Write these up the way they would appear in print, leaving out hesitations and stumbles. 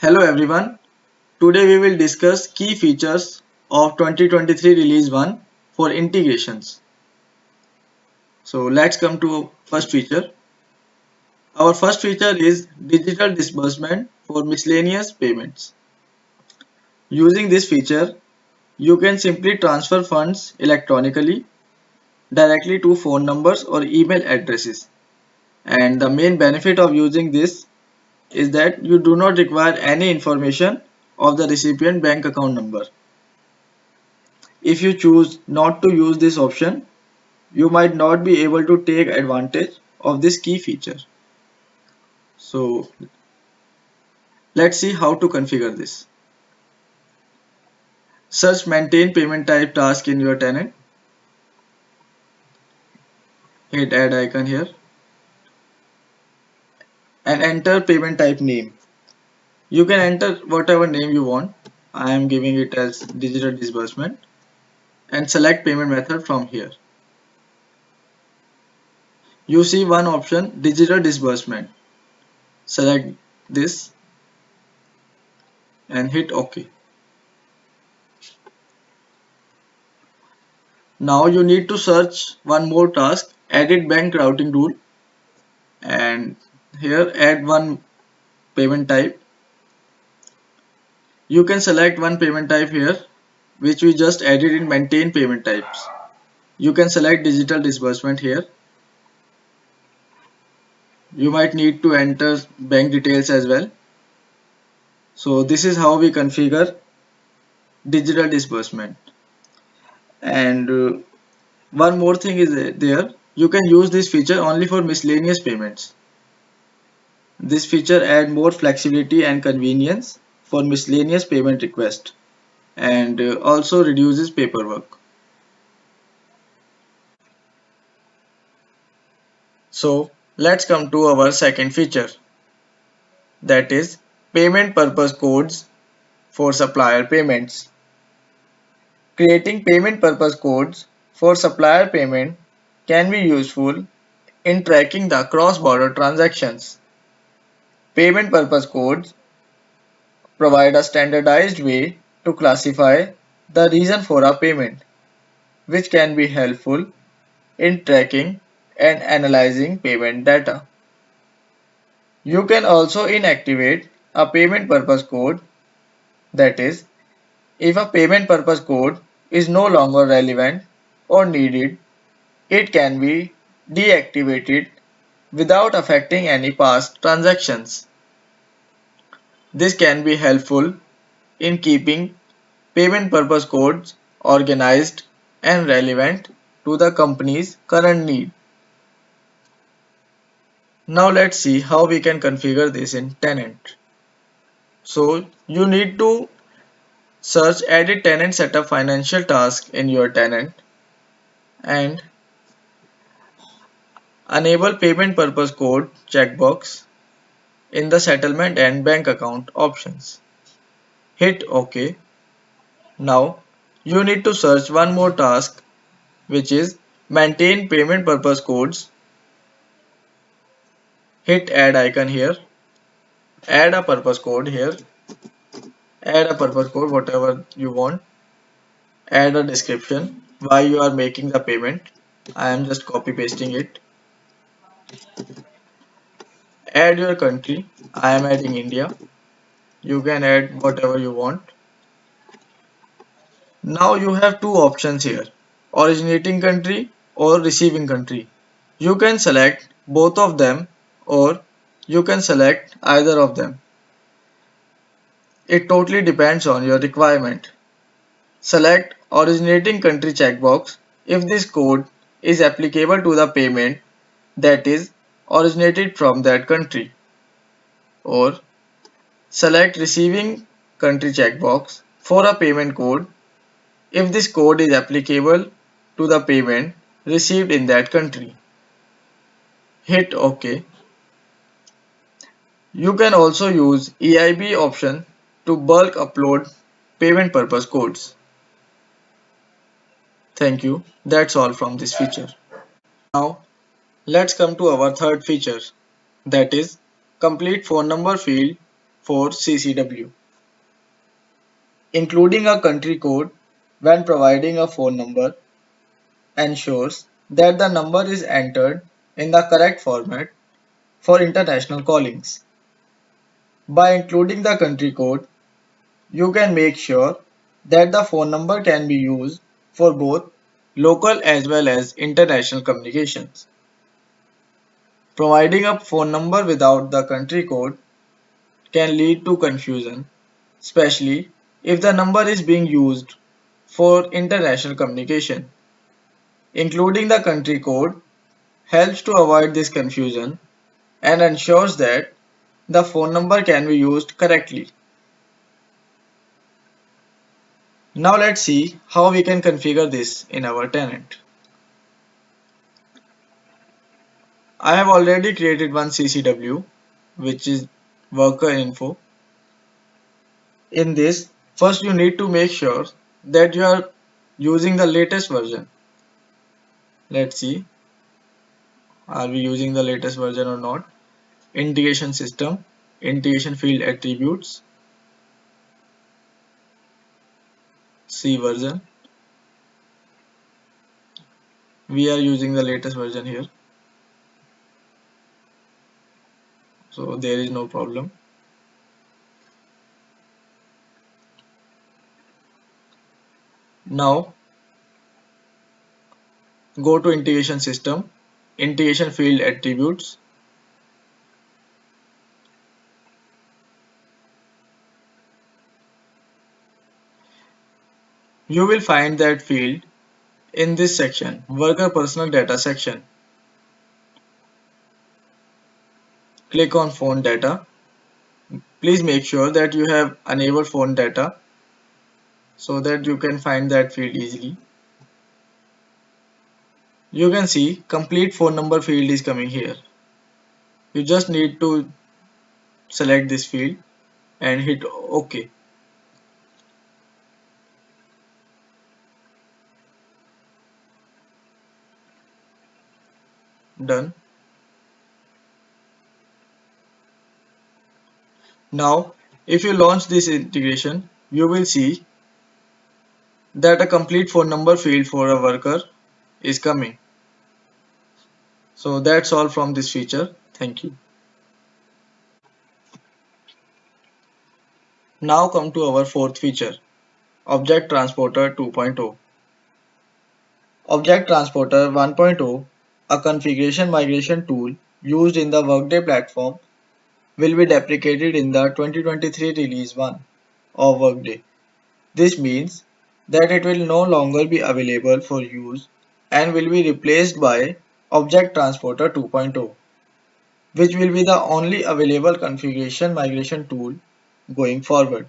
Hello everyone. Today we will discuss key features of 2023 release 1 for integrations. So let's come to first feature. Our first feature is digital disbursement for miscellaneous payments. Using this feature, you can simply transfer funds electronically directly to phone numbers or email addresses. And the main benefit of using this is that you do not require any information of the recipient bank account number. If you choose not to use this option, you might not be able to take advantage of this key feature. So let's see how to configure this. Search maintain payment type task in your tenant. Hit add icon here and enter payment type name. You can enter whatever name you want. I am giving it as digital disbursement and select payment method from here. You see one option digital disbursement. Select this and hit OK. Now you need to search one more task, edit bank routing rule, and here add one payment type. You can select one payment type here which we just added in maintain payment types. You can select digital disbursement here. You might need to enter bank details as well. So this is how we configure digital disbursement. And one more thing is there. You can use this feature only for miscellaneous payments. This feature adds more flexibility and convenience for miscellaneous payment requests and also reduces paperwork. So let's come to our second feature, that is payment purpose codes for supplier payments. Creating payment purpose codes for supplier payment can be useful in tracking the cross-border transactions. Payment purpose codes provide a standardized way to classify the reason for a payment, which can be helpful in tracking and analyzing payment data. You can also inactivate a payment purpose code, that is, if a payment purpose code is no longer relevant or needed, it can be deactivated without affecting any past transactions. This can be helpful in keeping payment purpose codes organized and relevant to the company's current need. Now let's see how we can configure this in tenant. So you need to search edit tenant setup financial task in your tenant and enable payment purpose code checkbox in the settlement and bank account options. Hit OK. Now you need to search one more task, which is maintain payment purpose codes. Hit add icon here. Add a purpose code here. Add a purpose code whatever you want. Add a description why you are making the payment. I am just copy pasting it. Add your country. I am adding India. You can add whatever you want. Now you have two options here, originating country or receiving country. You can select both of them or you can select either of them. It totally depends on your requirement. Select originating country checkbox if this code is applicable to the payment that is originated from that country, or select receiving country checkbox for a payment code if this code is applicable to the payment received in that country. Hit OK. You can also use EIB option to bulk upload payment purpose codes. Thank you. That's all from this feature. Now let's come to our third feature, that is complete phone number field for CCW. Including a country code when providing a phone number ensures that the number is entered in the correct format for international callings. By including the country code, you can make sure that the phone number can be used for both local as well as international communications. Providing a phone number without the country code can lead to confusion, especially if the number is being used for international communication. Including the country code helps to avoid this confusion and ensures that the phone number can be used correctly. Now let's see how we can configure this in our tenant. I have already created one CCW, which is worker info. In this, first you need to make sure that you are using the latest version. Let's see, are we using the latest version or not? Integration system, integration field attributes, C version. We are using the latest version here, so there is no problem. Now go to integration system, integration field attributes. You will find that field in this section, worker personal data section. Click on phone data. Please make sure that you have enabled phone data so that you can find that field easily. You can see complete phone number field is coming here. You just need to select this field and hit OK. Done. Now, if you launch this integration, you will see that a complete phone number field for a worker is coming. So that's all from this feature. Thank you. Now come to our fourth feature, Object Transporter 2.0. Object Transporter 1.0, a configuration migration tool used in the Workday platform, will be deprecated in the 2023 Release 1 of Workday. This means that it will no longer be available for use and will be replaced by Object Transporter 2.0, which will be the only available configuration migration tool going forward.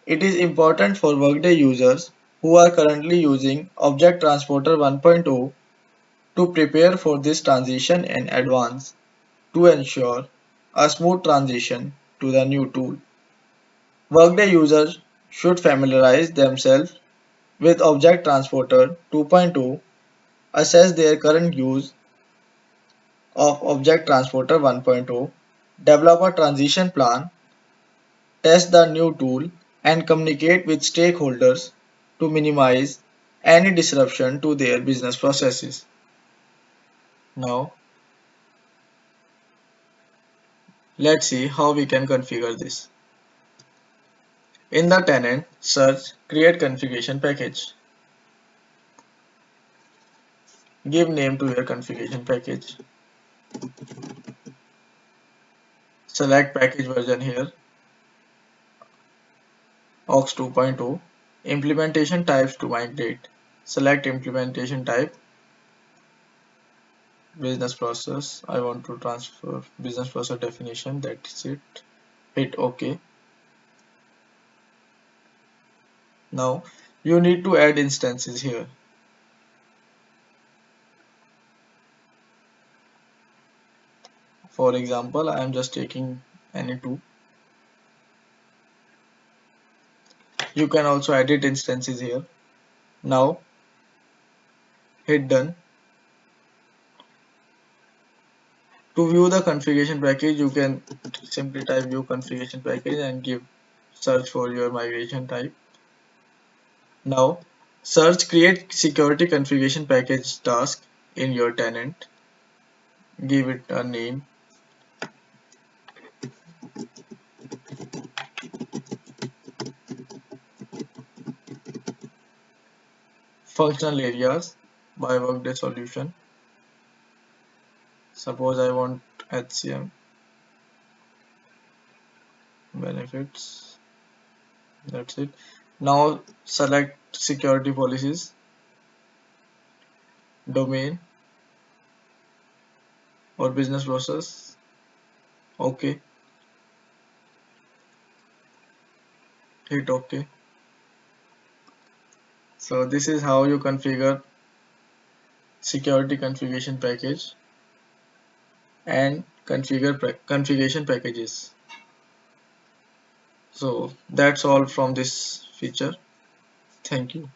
It is important for Workday users who are currently using Object Transporter 1.0 to prepare for this transition in advance to ensure a smooth transition to the new tool. Workday users should familiarize themselves with Object Transporter 2.0, assess their current use of Object Transporter 1.0, develop a transition plan, test the new tool, and communicate with stakeholders to minimize any disruption to their business processes. Now, let's see how we can configure this. In the tenant, search Create Configuration Package. Give name to your configuration package. Select package version here, aux 2.0. Implementation types to migrate. Select implementation type, business process. I want to transfer business process definition, that's it. Hit OK. Now you need to add instances here. For example, I am just taking any two. You can also edit instances here. Now hit done. To view the configuration package, you can simply type view configuration package and give search for your migration type. Now search create security configuration package task in your tenant. Give it a name. Functional areas by workday solution. Suppose I want HCM benefits. That's it. Now select security policies, domain or business process. OK. Hit OK. So this is how you configure security configuration package and configure configuration packages. So that's all from this feature. Thank you.